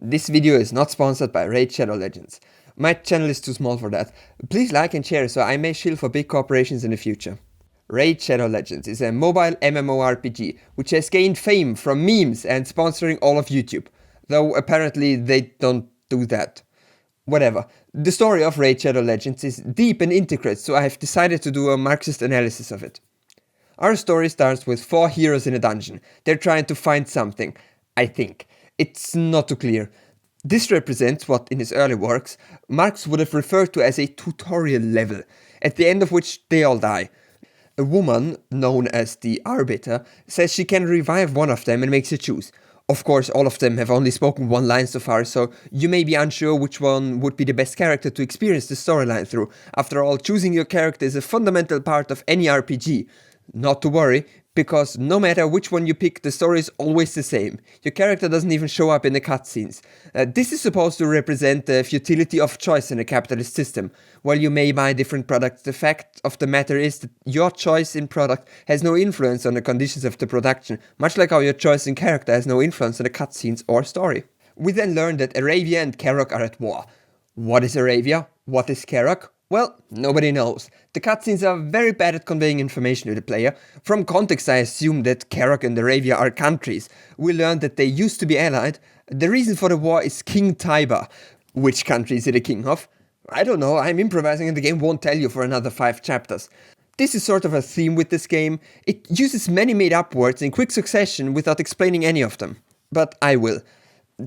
This video is not sponsored by Raid Shadow Legends. My channel is too small for that. Please like and share so I may shield for big corporations in the future. Raid Shadow Legends is a mobile MMORPG which has gained fame from memes and sponsoring all of YouTube, though apparently they don't do that. Whatever. The story of Raid Shadow Legends is deep and intricate, so I have decided to do a Marxist analysis of it. Our story starts with 4 heroes in a dungeon. They're trying to find something, I think. It's not too clear. This represents what, in his early works, Marx would have referred to as a tutorial level, at the end of which they all die. A woman, known as the Arbiter, says she can revive one of them and makes you choose. Of course, all of them have only spoken one line so far, so you may be unsure which one would be the best character to experience the storyline through. After all, choosing your character is a fundamental part of any RPG. Not to worry, because no matter which one you pick, the story is always the same. Your character doesn't even show up in the cutscenes. This is supposed to represent the futility of choice in a capitalist system. While you may buy different products, the fact of the matter is that your choice in product has no influence on the conditions of the production, much like how your choice in character has no influence on the cutscenes or story. We then learn that Arabia and Kerok are at war. What is Arabia? What is Kerok? Well, nobody knows. The cutscenes are very bad at conveying information to the player. From context, I assume that Kerok and Arabia are countries. We learn that they used to be allied. The reason for the war is King Tiber. Which country is he the king of? I don't know, I'm improvising and the game won't tell you for another 5 chapters. This is sort of a theme with this game. It uses many made-up words in quick succession without explaining any of them. But I will.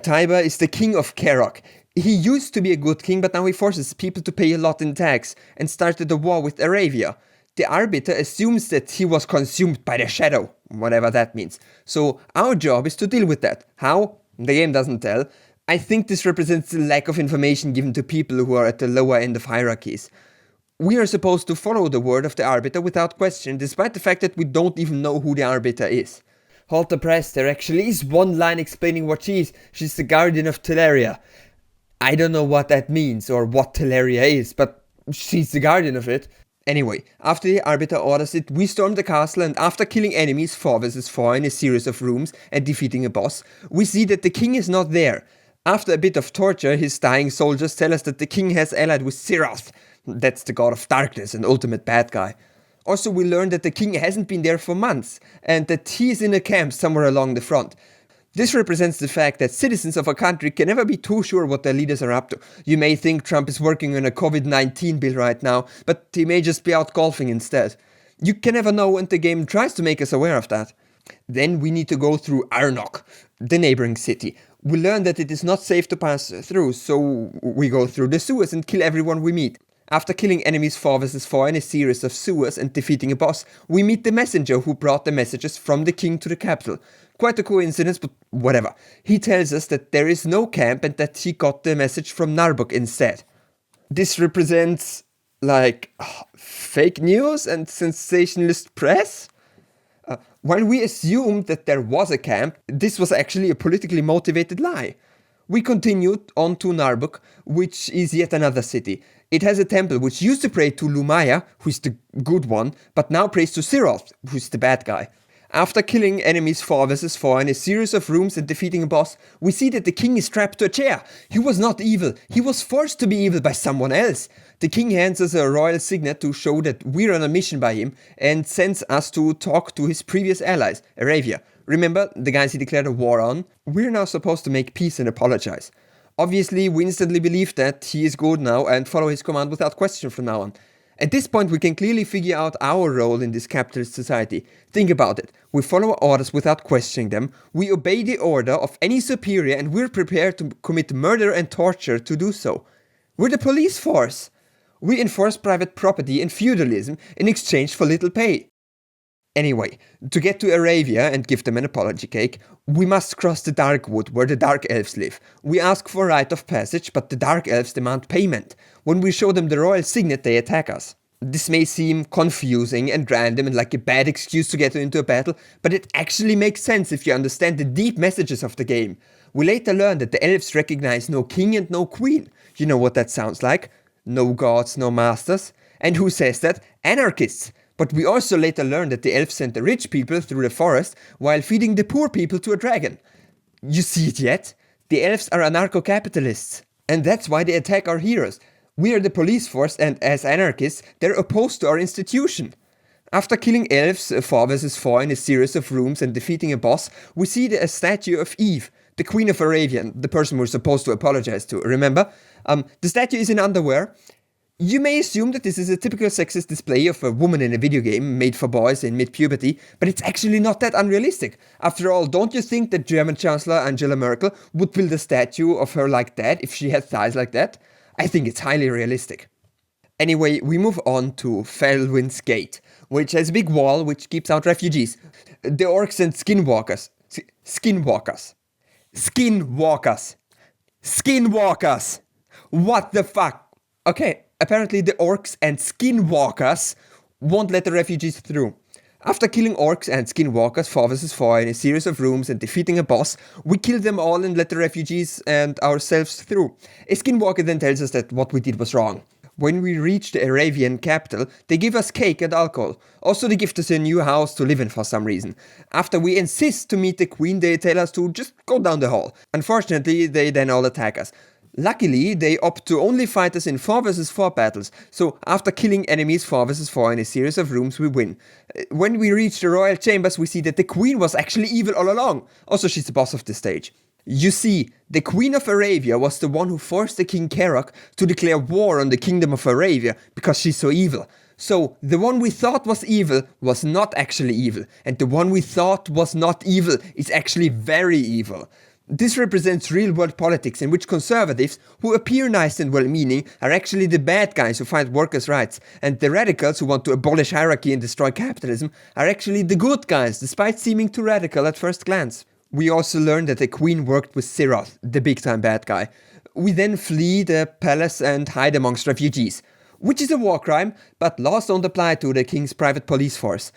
Tiber is the king of Kerok. He used to be a good king, but now he forces people to pay a lot in tax and started a war with Arabia. The Arbiter assumes that he was consumed by the shadow, whatever that means. So our job is to deal with that. How? The game doesn't tell. I think this represents the lack of information given to people who are at the lower end of hierarchies. We are supposed to follow the word of the Arbiter without question, despite the fact that we don't even know who the Arbiter is. Hold the press, there actually is one line explaining what she is. She's the guardian of Teleria. I don't know what that means or what Teleria is, but she's the guardian of it. Anyway, after the Arbiter orders it, we storm the castle, and after killing enemies 4 vs 4 in a series of rooms and defeating a boss, we see that the king is not there. After a bit of torture, his dying soldiers tell us that the king has allied with Siroth. That's the god of darkness and ultimate bad guy. Also, we learn that the king hasn't been there for months, and that he is in a camp somewhere along the front. This represents the fact that citizens of a country can never be too sure what their leaders are up to. You may think Trump is working on a COVID-19 bill right now, but he may just be out golfing instead. You can never know, and the game tries to make us aware of that. Then we need to go through Arnok, the neighboring city. We learn that it is not safe to pass through, so we go through the sewers and kill everyone we meet. After killing enemies 4 vs 4 in a series of sewers and defeating a boss, we meet the messenger who brought the messages from the king to the capital. Quite a coincidence, but whatever. He tells us that there is no camp and that he got the message from Narbuk instead. This represents, fake news and sensationalist press? While we assumed that there was a camp, this was actually a politically motivated lie. We continued on to Narbuk, which is yet another city. It has a temple which used to pray to Lumaya, who is the good one, but now prays to Siroth, who is the bad guy. After killing enemies 4 vs 4 in a series of rooms and defeating a boss, we see that the king is strapped to a chair. He was not evil, he was forced to be evil by someone else. The king hands us a royal signet to show that we're on a mission by him and sends us to talk to his previous allies, Arabia. Remember, the guys he declared a war on? We're now supposed to make peace and apologize. Obviously, we instantly believe that he is good now and follow his command without question from now on. At this point, we can clearly figure out our role in this capitalist society. Think about it. We follow orders without questioning them, we obey the order of any superior, and we're prepared to commit murder and torture to do so. We're the police force. We enforce private property and feudalism in exchange for little pay. Anyway, to get to Arabia and give them an apology cake, we must cross the Dark Wood where the Dark Elves live. We ask for right of passage, but the Dark Elves demand payment. When we show them the royal signet, they attack us. This may seem confusing and random and like a bad excuse to get into a battle, but it actually makes sense if you understand the deep messages of the game. We later learn that the elves recognize no king and no queen. You know what that sounds like? No gods, no masters. And who says that? Anarchists. But we also later learn that the elves sent the rich people through the forest while feeding the poor people to a dragon. You see it yet? The elves are anarcho-capitalists, and that's why they attack our heroes. We are the police force, and as anarchists, they're opposed to our institution. After killing elves 4 vs 4 in a series of rooms and defeating a boss, we see a statue of Eve, the Queen of Arabia, the person we're supposed to apologize to, remember? The statue is in underwear. You may assume that this is a typical sexist display of a woman in a video game made for boys in mid-puberty, but it's actually not that unrealistic. After all, don't you think that German Chancellor Angela Merkel would build a statue of her like that if she had thighs like that? I think it's highly realistic. Anyway, we move on to Felwin's Gate, which has a big wall which keeps out refugees. The orcs and skinwalkers. Skinwalkers! What the fuck? Okay, apparently the orcs and skinwalkers won't let the refugees through. After killing orcs and skinwalkers 4 vs 4 in a series of rooms and defeating a boss, we kill them all and let the refugees and ourselves through. A skinwalker then tells us that what we did was wrong. When we reach the Arabian capital, they give us cake and alcohol. Also, they gift us a new house to live in for some reason. After we insist to meet the queen, they tell us to just go down the hall. Unfortunately, they then all attack us. Luckily, they opt to only fight us in 4 vs 4 battles, so after killing enemies 4 vs 4 in a series of rooms, we win. When we reach the royal chambers, we see that the queen was actually evil all along. Also, she's the boss of the stage. You see, the Queen of Arabia was the one who forced the King Kerok to declare war on the Kingdom of Arabia because she's so evil. So, the one we thought was evil was not actually evil, and the one we thought was not evil is actually very evil. This represents real-world politics in which conservatives, who appear nice and well-meaning, are actually the bad guys who fight workers' rights, and the radicals who want to abolish hierarchy and destroy capitalism are actually the good guys, despite seeming too radical at first glance. We also learn that the queen worked with Siroth, the big-time bad guy. We then flee the palace and hide amongst refugees, which is a war crime, but laws don't apply to the king's private police force.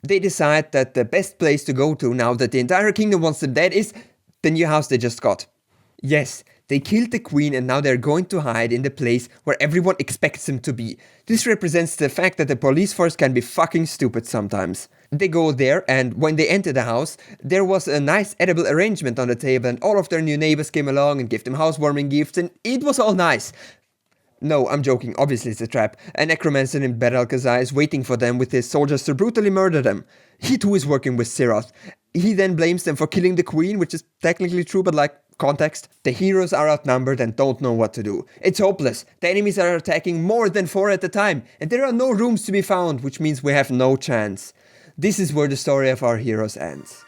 They decide that the best place to go to now that the entire kingdom wants them dead is the new house they just got. Yes, they killed the queen and now they're going to hide in the place where everyone expects them to be. This represents the fact that the police force can be fucking stupid sometimes. They go there, and when they enter the house, there was a nice edible arrangement on the table and all of their new neighbors came along and gave them housewarming gifts and it was all nice. No, I'm joking, obviously it's a trap. A necromancer named Al-Khazai is waiting for them with his soldiers to brutally murder them. He too is working with Siroth. He then blames them for killing the queen, which is technically true, but like, context. The heroes are outnumbered and don't know what to do. It's hopeless. The enemies are attacking more than 4 at a time, and there are no rooms to be found, which means we have no chance. This is where the story of our heroes ends.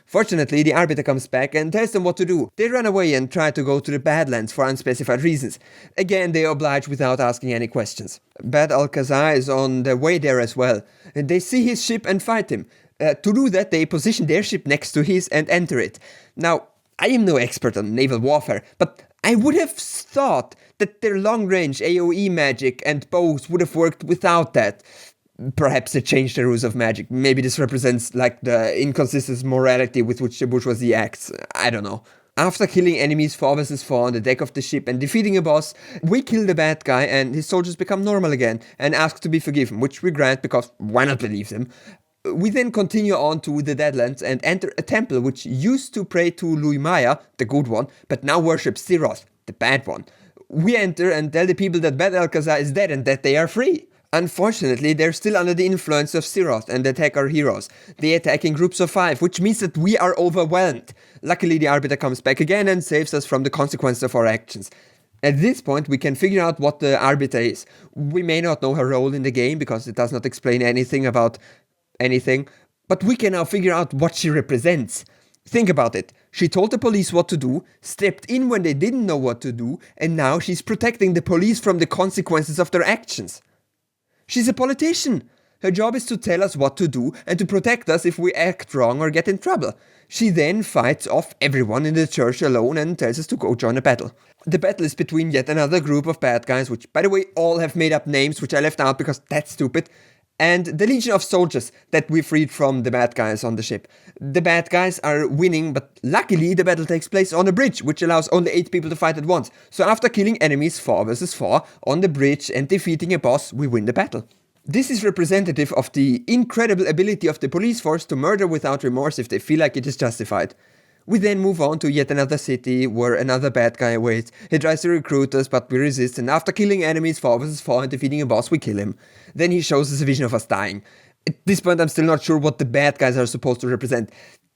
Fortunately, the Arbiter comes back and tells them what to do. They run away and try to go to the Badlands for unspecified reasons. Again, they oblige without asking any questions. Bad Al-Khazai is on their way there as well. They see his ship and fight him. To do that, they position their ship next to his and enter it. Now, I am no expert on naval warfare, but I would have thought that their long-range AoE magic and bows would have worked without that. Perhaps they changed the rules of magic. Maybe this represents like the inconsistent morality with which the bourgeoisie acts. I don't know. After killing enemies 4 vs 4 on the deck of the ship and defeating a boss, we kill the bad guy and his soldiers become normal again and ask to be forgiven, which we grant because why not believe them? We then continue on to the Deadlands and enter a temple which used to pray to Luimaya, the good one, but now worships Siroth, the bad one. We enter and tell the people that Bad Al-Khazai is dead and that they are free. Unfortunately, they're still under the influence of Siroth and attack our heroes. They attack in groups of 5, which means that we are overwhelmed. Luckily, the Arbiter comes back again and saves us from the consequences of our actions. At this point, we can figure out what the Arbiter is. We may not know her role in the game because it does not explain anything about anything, but we can now figure out what she represents. Think about it. She told the police what to do, stepped in when they didn't know what to do, and now she's protecting the police from the consequences of their actions. She's a politician. Her job is to tell us what to do and to protect us if we act wrong or get in trouble. She then fights off everyone in the church alone and tells us to go join a battle. The battle is between yet another group of bad guys, which by the way all have made up names which I left out because that's stupid, and the legion of soldiers that we freed from the bad guys on the ship. The bad guys are winning, but luckily the battle takes place on a bridge, which allows only 8 people to fight at once. So after killing enemies 4 vs 4 on the bridge and defeating a boss, we win the battle. This is representative of the incredible ability of the police force to murder without remorse if they feel like it is justified. We then move on to yet another city where another bad guy awaits. He tries to recruit us, but we resist, and after killing enemies 4 vs 4 and defeating a boss, we kill him. Then he shows us a vision of us dying. At this point, I'm still not sure what the bad guys are supposed to represent.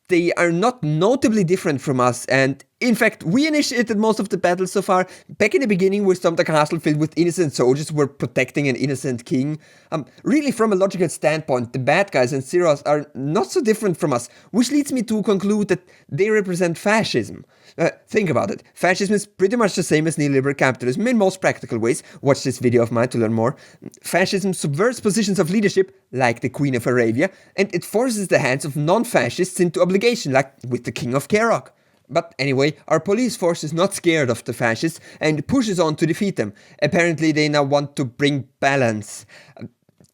They are not notably different from us, and in fact, we initiated most of the battles so far. Back in the beginning, we stormed a castle filled with innocent soldiers who were protecting an innocent king. Really, from a logical standpoint, the bad guys and Zeroth are not so different from us, which leads me to conclude that they represent fascism. Think about it. Fascism is pretty much the same as neoliberal capitalism in most practical ways. Watch this video of mine to learn more. Fascism subverts positions of leadership, like the Queen of Arabia, and it forces the hands of non-fascists into obligation, like with the King of Kerok. But anyway, our police force is not scared of the fascists and pushes on to defeat them. Apparently they now want to bring balance.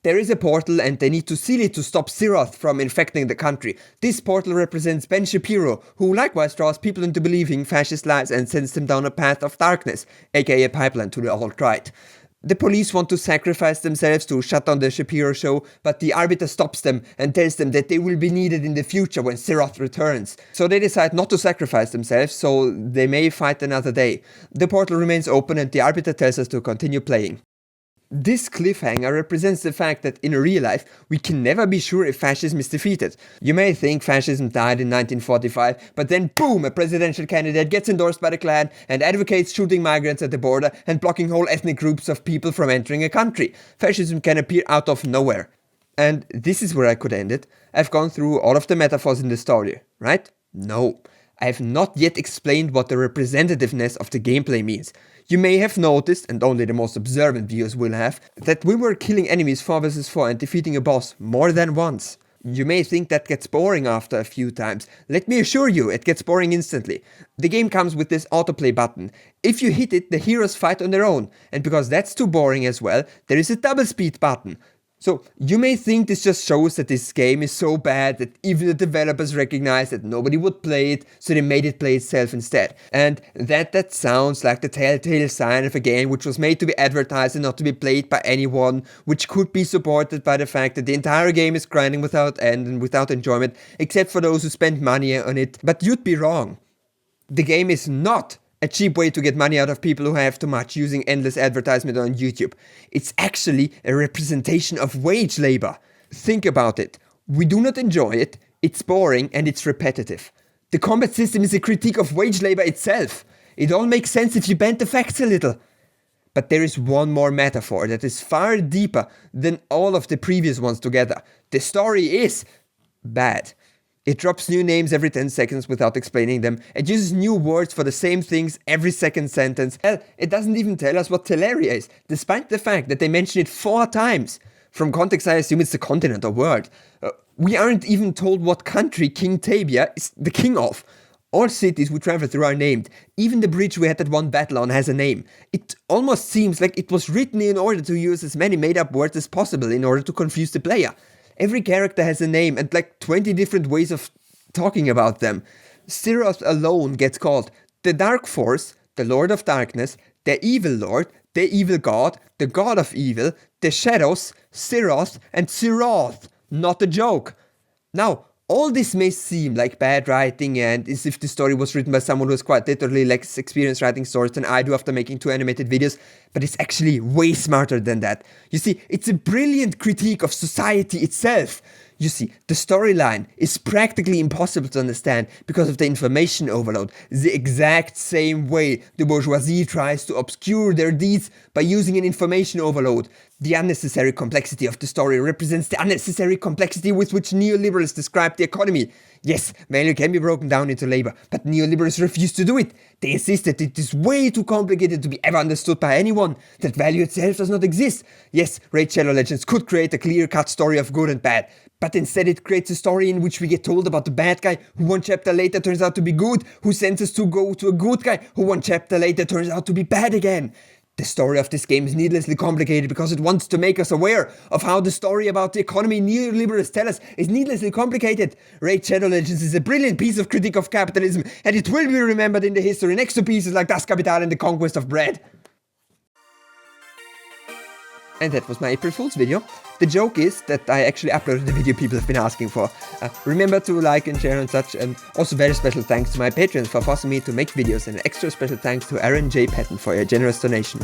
There is a portal and they need to seal it to stop Zeroth from infecting the country. This portal represents Ben Shapiro, who likewise draws people into believing fascist lies and sends them down a path of darkness, aka a pipeline to the alt-right. The police want to sacrifice themselves to shut down the Shapiro show, but the Arbiter stops them and tells them that they will be needed in the future when Zeroth returns. So they decide not to sacrifice themselves, so they may fight another day. The portal remains open and the Arbiter tells us to continue playing. This cliffhanger represents the fact that in real life, we can never be sure if fascism is defeated. You may think fascism died in 1945, but then boom, a presidential candidate gets endorsed by the Klan and advocates shooting migrants at the border and blocking whole ethnic groups of people from entering a country. Fascism can appear out of nowhere. And this is where I could end it. I've gone through all of the metaphors in the story, right? No. I have not yet explained what the representativeness of the gameplay means. You may have noticed, and only the most observant viewers will have, that we were killing enemies 4 vs 4 and defeating a boss more than once. You may think that gets boring after a few times. Let me assure you, it gets boring instantly. The game comes with this autoplay button. If you hit it, the heroes fight on their own. And because that's too boring as well, there is a double speed button. So, you may think this just shows that this game is so bad that even the developers recognized that nobody would play it, so they made it play itself instead. And that sounds like the telltale sign of a game which was made to be advertised and not to be played by anyone, which could be supported by the fact that the entire game is grinding without end and without enjoyment, except for those who spend money on it. But you'd be wrong. The game is not a cheap way to get money out of people who have too much using endless advertisement on YouTube. It's actually a representation of wage labor. Think about it. We do not enjoy it, it's boring and it's repetitive. The combat system is a critique of wage labor itself. It all makes sense if you bend the facts a little. But there is one more metaphor that is far deeper than all of the previous ones together. The story is bad. It drops new names every 10 seconds without explaining them. It uses new words for the same things every second sentence. Hell, it doesn't even tell us what Teleria is, despite the fact that they mention it 4 times. From context, I assume it's the continent or world. We aren't even told what country King Tabia is the king of. All cities we travel through are named. Even the bridge we had that one battle on has a name. It almost seems like it was written in order to use as many made-up words as possible in order to confuse the player. Every character has a name and like 20 different ways of talking about them. Zeroth alone gets called the Dark Force, the Lord of Darkness, the Evil Lord, the Evil God, the God of Evil, the Shadows, Zeroth, and Zeroth. Not a joke. Now, all this may seem like bad writing and as if the story was written by someone who has quite literally less experience writing stories than I do after making 2 animated videos, but it's actually way smarter than that. You see, it's a brilliant critique of society itself. You see, the storyline is practically impossible to understand because of the information overload, the exact same way the bourgeoisie tries to obscure their deeds by using an information overload. The unnecessary complexity of the story represents the unnecessary complexity with which neoliberals describe the economy. Yes, value can be broken down into labor, but neoliberals refuse to do it. They insist that it is way too complicated to be ever understood by anyone, that value itself does not exist. Yes, Raid Shadow Legends could create a clear-cut story of good and bad, but instead it creates a story in which we get told about the bad guy who 1 chapter later turns out to be good, who sends us to go to a good guy who 1 chapter later turns out to be bad again. The story of this game is needlessly complicated because it wants to make us aware of how the story about the economy neoliberals tell us is needlessly complicated. Raid Shadow Legends is a brilliant piece of critique of capitalism, and it will be remembered in the history next to pieces like Das Kapital and the Conquest of Bread. And that was my April Fool's video. The joke is that I actually uploaded the video people have been asking for. Remember to like and share and such, and also very special thanks to my patrons for forcing me to make videos, and an extra special thanks to Aaron J. Patton for your generous donation.